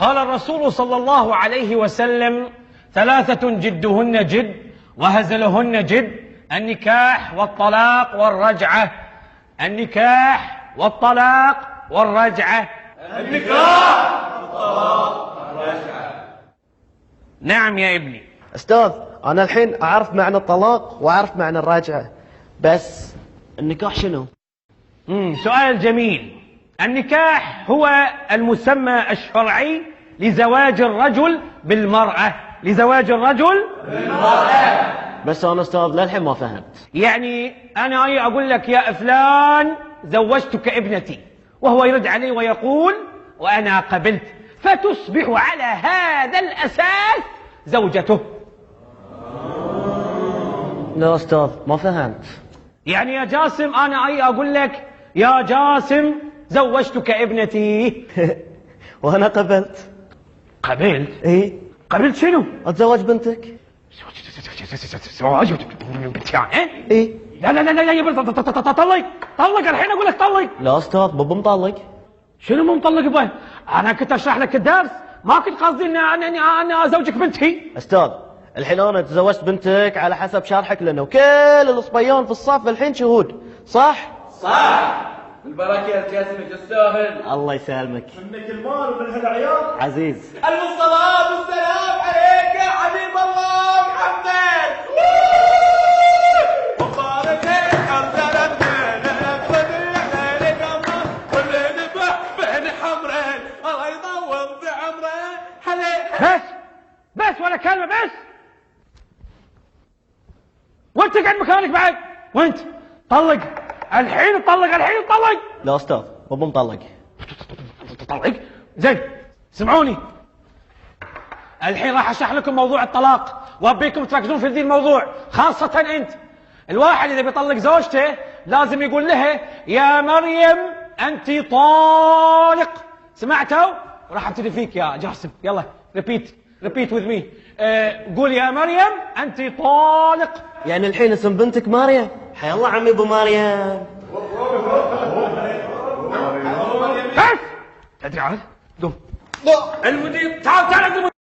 قال الرسول صلى الله عليه وسلم: ثلاثة جدهن جد وهزلهن جد: النكاح والطلاق والرجعة. النكاح والطلاق والرجعة. النكاح والطلاق والرجعة. نعم يا ابني. أستاذ، أنا الحين أعرف معنى الطلاق وأعرف معنى الرجعة، بس النكاح شنو؟ سؤال جميل. النكاح هو المسمى الشرعي لزواج الرجل بالمرأة. لزواج الرجل بالمرأة. بس أنا أستاذ للحين ما فهمت. يعني أنا أجي أقول لك: يا فلان زوجتك ابنتي، وهو يرد علي ويقول: وأنا قبلت، فتصبح على هذا الأساس زوجته. لا أستاذ ما فهمت. يعني يا جاسم أنا أجي أقول لك: يا جاسم زوجتك ابنتي. وأنا قبلت. قبلت؟ إيه؟ قبلت شنو؟ أتزوج بنتك؟ زواج بنتي يعني؟ إيه؟ لا لا لا لا يا ابني، طلق الحين أقول لك طلق. لا أستاذ بابا مطلق. شنو مو مطلق يبا؟ أنا كنت أشرح لك الدرس، ما كنت قصدي أنا أزوجك بنتي. أستاذ الحين أنا تزوجت بنتك على حسب شرحك لنا، وكل الصبيان في الصف الحين شهود، صح؟ صح. البركة يا جاسم تستاهل. الله يسلمك. منك المال ومن هالعيال. عزيز. الصلاة والسلام عليك يا حبيب الله محمد. وبارك حمزة بين حمرين الله يطول بعمرين. بس ولا كلمة بس. وانت قاعد مكانك بعد، وانت طلق الحين، طلق الحين، طلق. لا أستاذ بابا مطلق. طلق زين. سمعوني الحين راح اشرح لكم موضوع الطلاق، وابيكم تركزون في ذي الموضوع، خاصة انت. الواحد اذا بيطلق زوجته لازم يقول لها: يا مريم انت طالق. سمعتوا؟ راح ابتدي فيك يا جاسم. يلا ريبيت وذ مي. قول: يا مريم انت طالق. يعني الحين اسم بنتك مريم؟ حيا الله عمي ابو مريم. بس تدري عاد؟ قوم. المدير تعال